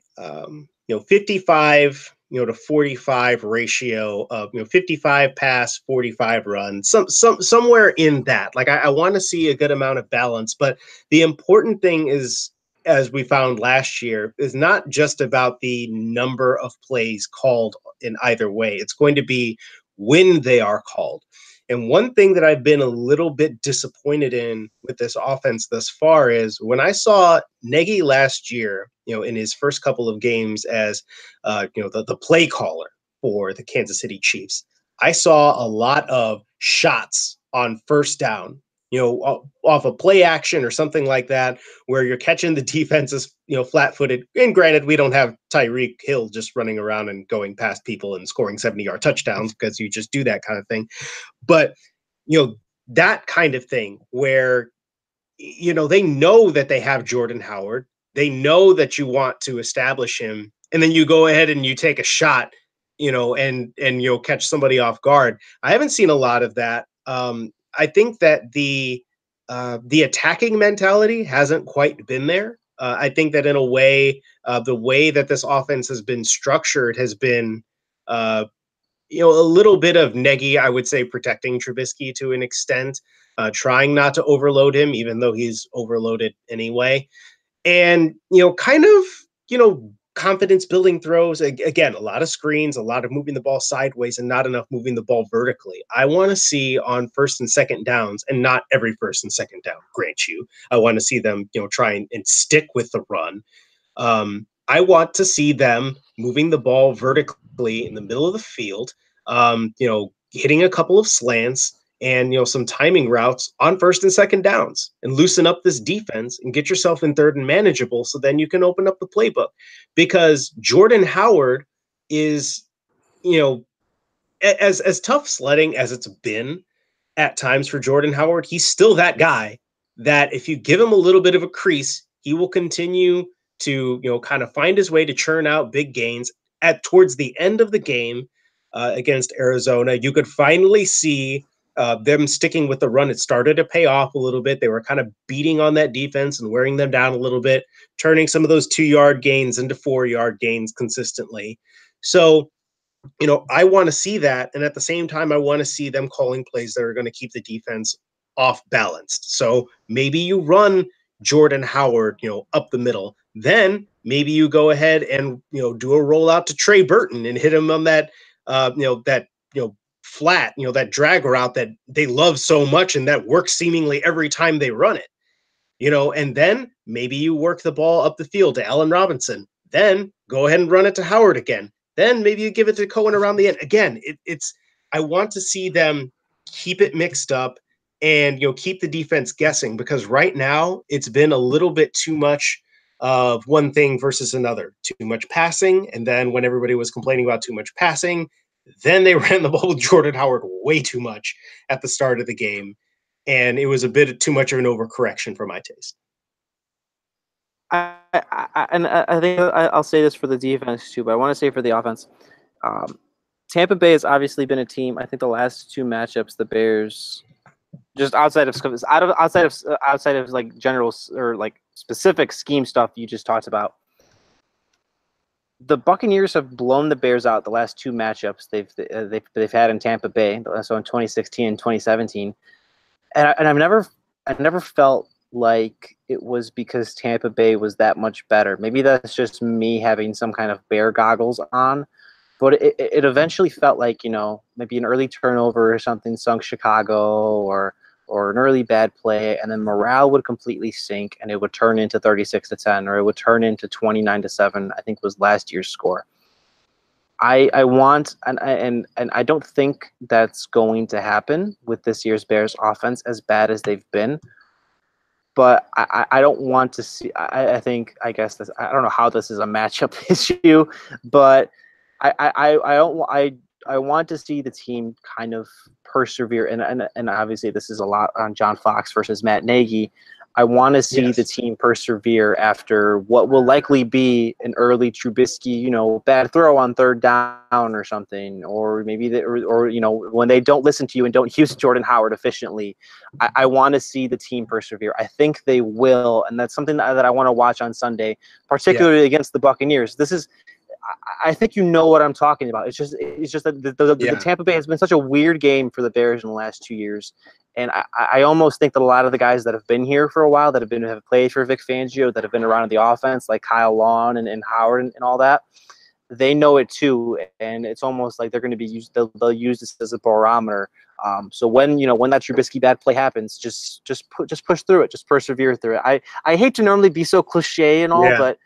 55 to 45 ratio of 55 pass, 45 run, somewhere in that. Like I want to see a good amount of balance, but the important thing is, as we found last year, is not just about the number of plays called in either way. It's going to be when they are called. And one thing that I've been a little bit disappointed in with this offense thus far is when I saw Nagy last year, in his first couple of games as, the play caller for the Kansas City Chiefs, I saw a lot of shots on first down, off a play action or something like that, where you're catching the defenses, flat-footed. And granted, we don't have Tyreek Hill just running around and going past people and scoring 70-yard touchdowns because you just do that kind of thing. But, that kind of thing where, they know that they have Jordan Howard. They know that you want to establish him. And then you go ahead and you take a shot, and you'll catch somebody off guard. I haven't seen a lot of that. I think that the attacking mentality hasn't quite been there. I think that in a way, the way that this offense has been structured has been, a little bit of Nagy, I would say, protecting Trubisky to an extent, trying not to overload him, even though he's overloaded anyway. And, kind of, confidence building throws. Again, a lot of screens, a lot of moving the ball sideways and not enough moving the ball vertically. I want to see on first and second downs, and not every first and second down, grant you. I want to see them, try and stick with the run. I want to see them moving the ball vertically in the middle of the field, hitting a couple of slants and, some timing routes on first and second downs and loosen up this defense and get yourself in third and manageable. So then you can open up the playbook, because Jordan Howard is, as tough sledding as it's been at times for Jordan Howard, he's still that guy that if you give him a little bit of a crease, he will continue to, kind of find his way to churn out big gains. Towards the end of the game against Arizona, you could finally see them sticking with the run. It started to pay off a little bit. They were kind of beating on that defense and wearing them down a little bit, turning some of those 2-yard gains into 4-yard gains consistently. So, I want to see that. And at the same time, I want to see them calling plays that are going to keep the defense off balanced. So maybe you run Jordan Howard, up the middle. Then maybe you go ahead and, do a rollout to Trey Burton and hit him on that, flat, that drag route that they love so much and that works seemingly every time they run it, and then maybe you work the ball up the field to Allen Robinson, then go ahead and run it to Howard again. Then maybe you give it to Cohen around the end. Again, I want to see them keep it mixed up and, keep the defense guessing, because right now it's been a little bit too much of one thing versus another. Too much passing, and then when everybody was complaining about too much passing, then they ran the ball with Jordan Howard way too much at the start of the game, and it was a bit too much of an overcorrection for my taste. I think I'll say this for the defense too, but I want to say for the offense, Tampa Bay has obviously been a team. I think the last 2 matchups, the Bears, just outside of like general or like specific scheme stuff you just talked about, the Buccaneers have blown the Bears out the last 2 matchups they've had in Tampa Bay, so in 2016 and 2017, and I've never felt like it was because Tampa Bay was that much better. Maybe that's just me having some kind of bear goggles on, but it eventually felt like, maybe an early turnover or something sunk Chicago, or an early bad play, and then morale would completely sink, and it would turn into 36-10, or it would turn into 29-7. I think was last year's score. I want, and I don't think that's going to happen with this year's Bears offense, as bad as they've been. But I don't want to see. I guess this. I don't know how this is a matchup issue, but I don't. I want to see the team kind of persevere, and obviously this is a lot on John Fox versus Matt Nagy. I want to see the team persevere after what will likely be an early Trubisky, bad throw on third down or something, or maybe when they don't listen to you and don't use Jordan Howard efficiently. I want to see the team persevere. I think they will, and that's something that I want to watch on Sunday, particularly against the Buccaneers. I think you know what I'm talking about. It's just that the Tampa Bay has been such a weird game for the Bears in the last 2 years, and I almost think that a lot of the guys that have been here for a while, that have played for Vic Fangio, that have been around the offense, like Kyle Long and Howard and all that, they know it too, and it's almost like they're going to be used. They'll use this as a barometer. So when that Trubisky bad play happens, just push through it, just persevere through it. I hate to normally be so cliche and all, but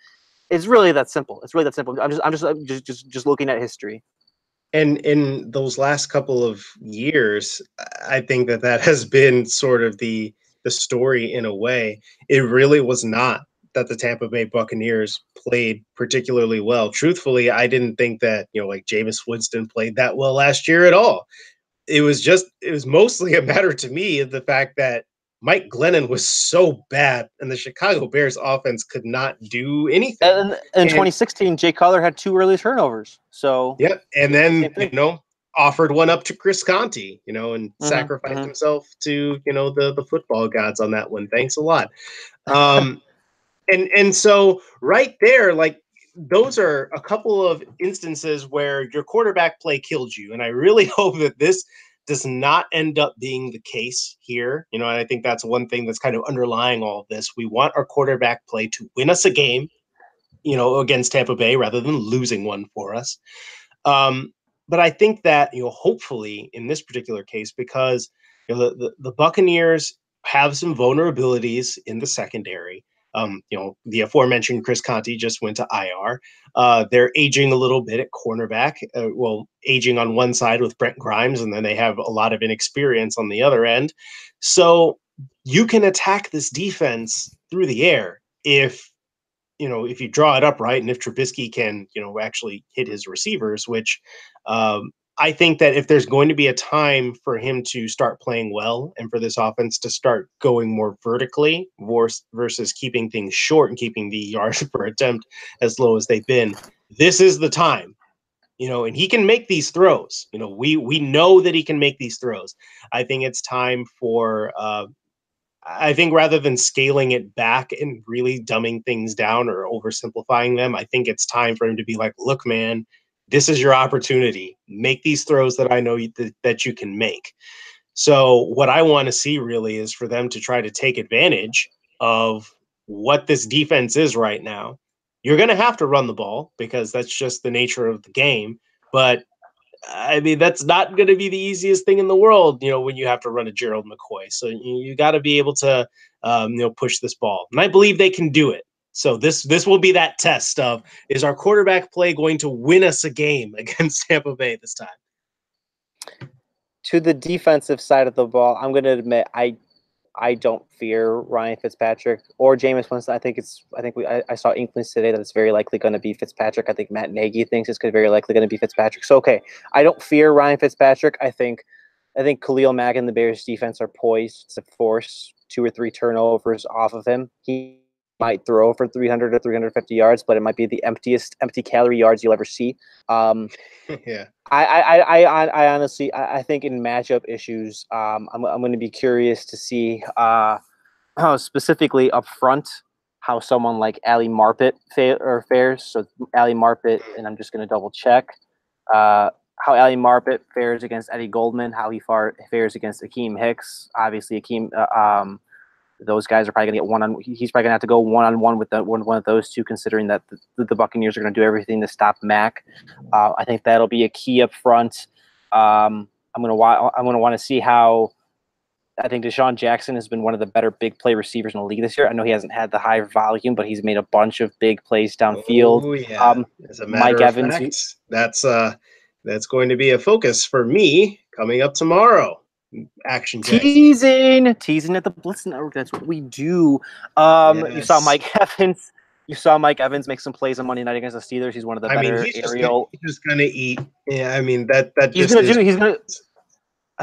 it's really that simple. I'm just looking at history. And in those last couple of years, I think that has been sort of the story in a way. It really was not that the Tampa Bay Buccaneers played particularly well. Truthfully, I didn't think that, like Jameis Winston played that well last year at all. It was mostly a matter to me of the fact that Mike Glennon was so bad and the Chicago Bears offense could not do anything. And in 2016, Jay Cutler had 2 early turnovers. So and then offered one up to Chris Conti, and sacrificed himself to the football gods on that one. Thanks a lot. And so right there, like, those are a couple of instances where your quarterback play killed you. And I really hope that this does not end up being the case here. And I think that's one thing that's kind of underlying all of this. We want our quarterback play to win us a game, against Tampa Bay rather than losing one for us. But I think that, hopefully in this particular case, because the Buccaneers have some vulnerabilities in the secondary. The aforementioned Chris Conti just went to IR. They're aging a little bit at cornerback. Aging on one side with Brent Grimes, and then they have a lot of inexperience on the other end. So you can attack this defense through the air if you draw it up right, and if Trubisky can, actually hit his receivers, which I think that if there's going to be a time for him to start playing well and for this offense to start going more vertically versus keeping things short and keeping the yards per attempt as low as they've been, this is the time. And he can make these throws. We know that he can make these throws. I think it's time for I think rather than scaling it back and really dumbing things down or oversimplifying them, I think it's time for him to be like, look, man, this is your opportunity. Make these throws that I know that you can make. So what I want to see really is for them to try to take advantage of what this defense is right now. You're going to have to run the ball because that's just the nature of the game. But I mean, that's not going to be the easiest thing in the world, when you have to run a Gerald McCoy. So you got to be able to, push this ball. And I believe they can do it. So this will be that test of, is our quarterback play going to win us a game against Tampa Bay this time? To the defensive side of the ball, I'm going to admit I don't fear Ryan Fitzpatrick or Jameis Winston. I saw inklings today that it's very likely going to be Fitzpatrick. I think Matt Nagy thinks it's very likely going to be Fitzpatrick. So okay, I don't fear Ryan Fitzpatrick. I think Khalil Mack and the Bears defense are poised to force 2 or 3 turnovers off of him. He might throw for 300 or 350 yards, but it might be the empty calorie yards you'll ever see. Yeah. I honestly think in matchup issues, I'm going to be curious to see how specifically up front how someone like Ali Marpet fares. So Ali Marpet, and I'm just going to double check how Ali Marpet fares against Eddie Goldman, how he fares against Akeem Hicks. Obviously, Akeem those guys are probably going to get he's probably going to have to go one-on-one with one of those two, considering that the Buccaneers are going to do everything to stop Mac. I think that'll be a key up front. I'm going to want to see how. I think Deshaun Jackson has been one of the better big play receivers in the league this year. I know he hasn't had the high volume, but he's made a bunch of big plays downfield. Oh yeah. As a matter Mike of Evans, fact, that's going to be a focus for me coming up tomorrow. Action teasing at the Blitz Network. That's what we do. Yes. You saw Mike Evans. You saw Mike Evans make some plays on Monday night against the Steelers. He's one of the better aerial. He's just gonna eat. Yeah, I mean that he's just gonna is. do. He's gonna.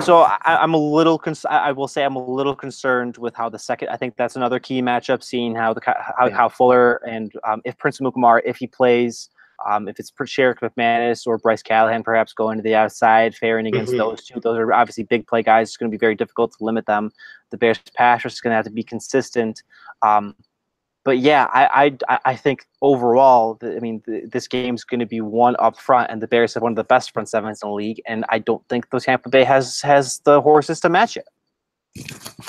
So I'm a little. I will say I'm a little concerned with how the second. I think that's another key matchup. Seeing how how Fuller and if Prince Mukamara, if he plays, if it's Sherrick McManus or Bryce Callahan, perhaps going to the outside, faring against those two. Those are obviously big play guys. It's going to be very difficult to limit them. The Bears' pass rush is going to have to be consistent. But yeah, I think overall, this game's going to be one up front, and the Bears have one of the best front sevens in the league, and I don't think Tampa Bay has the horses to match it.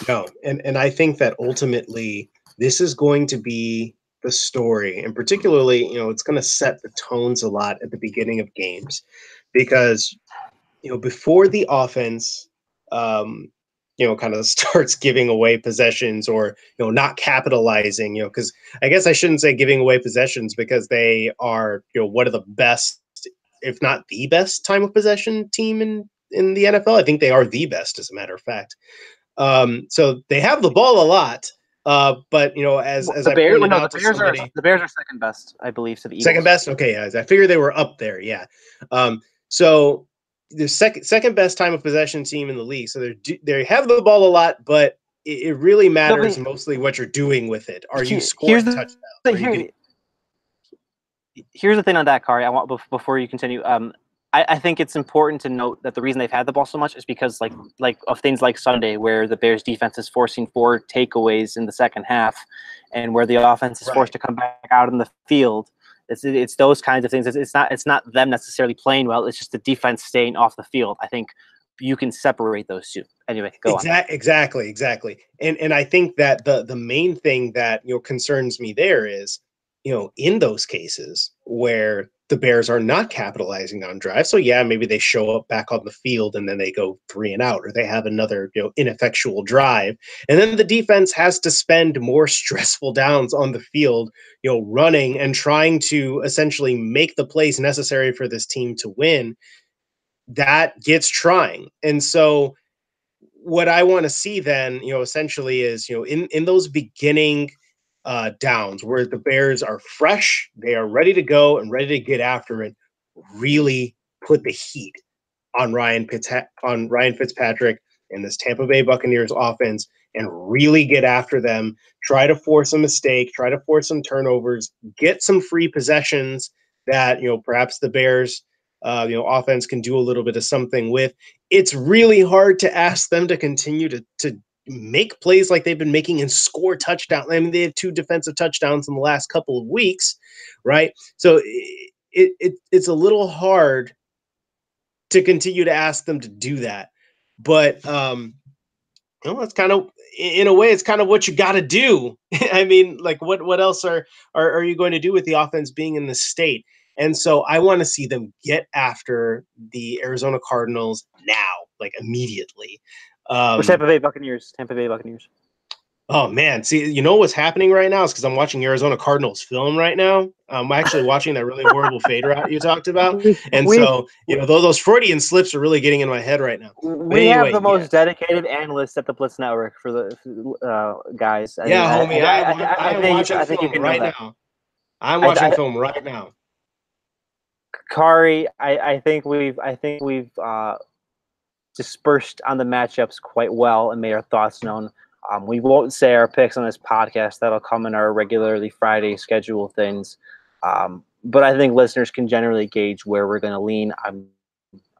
No, and I think that ultimately this is going to be the story, and particularly, it's going to set the tones a lot at the beginning of games, because before the offense, kind of starts giving away possessions or, not capitalizing, because I guess I shouldn't say giving away possessions, because they are, one of the best, if not the best time of possession team in the NFL. I think they are the best, as a matter of fact. So they have the ball a lot. But as I pointed out, the Bears are second best, I believe, to the Eagles. Second best. Okay. I figured they were up there. Yeah. So the second best time of possession team in the league. So they have the ball a lot, but it really matters mostly what you're doing with it. Are you scoring touchdowns? Here's the thing on that, Khari. I want before you continue. I think it's important to note that the reason they've had the ball so much is because like of things like Sunday, where the Bears defense is forcing 4 takeaways in the second half, and where the offense is forced to come back out in the field. It's those kinds of things. It's not them necessarily playing well. It's just the defense staying off the field. I think you can separate those two. Anyway, go on. Exactly. And I think that the main thing that concerns me there is, in those cases where the Bears are not capitalizing on drives. So yeah, maybe they show up back on the field and then they go 3 and out, or they have another, ineffectual drive. And then the defense has to spend more stressful downs on the field, running and trying to essentially make the plays necessary for this team to win. That gets trying. And so what I want to see then, essentially is, in those beginning downs where the Bears are fresh, they are ready to go and ready to get after it, really put the heat on Ryan Fitzpatrick and this Tampa Bay Buccaneers offense, and really get after them, try to force a mistake, try to force some turnovers, get some free possessions that, perhaps the Bears offense can do a little bit of something with. It's really hard to ask them to continue to make plays like they've been making and score touchdowns. I mean, they had 2 defensive touchdowns in the last couple of weeks, right? So it's a little hard to continue to ask them to do that. But it's kind of, in a way, it's kind of what you got to do. I mean, like what else are you going to do with the offense being in the state? And so I want to see them get after the Arizona Cardinals now, like immediately. Tampa Bay Buccaneers. Oh man, see, what's happening right now is because I'm watching Arizona Cardinals film right now. I'm actually watching that really horrible fade route you talked about, and so those Freudian slips are really getting in my head right now. We have the most dedicated analyst at the Blitz Network for the guys. Homie, I'm watching film right now. I'm watching film right now. Khari, I think we've dispersed on the matchups quite well and made our thoughts known. We won't say our picks on this podcast. That'll come in our regularly Friday schedule things. But I think listeners can generally gauge where we're going to lean.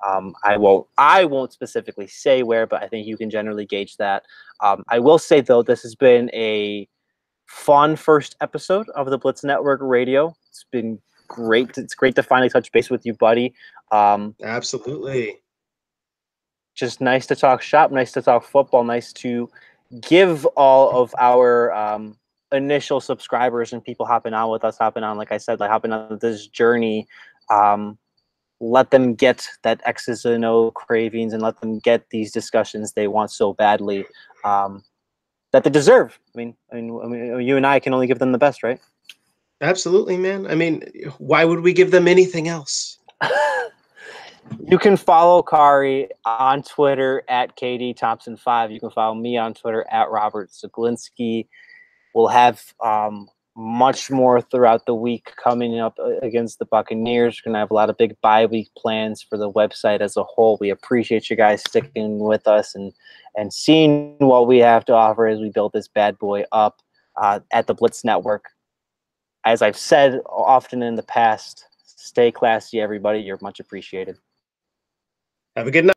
I won't specifically say where, but I think you can generally gauge that. I will say, though, this has been a fun first episode of the Blitz Network Radio. It's been great. It's great to finally touch base with you, buddy. Absolutely. Just nice to talk shop, nice to talk football, nice to give all of our initial subscribers and people hopping on with us, like I said, like hopping on this journey, let them get that X's and O cravings and let them get these discussions they want so badly, that they deserve. I mean, you and I can only give them the best, right? Absolutely, man. I mean, why would we give them anything else? You can follow Khari on Twitter at KD Thompson 5. You can follow me on Twitter at Robert Zeglinski. We'll have much more throughout the week coming up against the Buccaneers. We're going to have a lot of big bye week plans for the website as a whole. We appreciate you guys sticking with us and seeing what we have to offer as we build this bad boy up at the Blitz Network. As I've said often in the past, stay classy, everybody. You're much appreciated. Have a good night.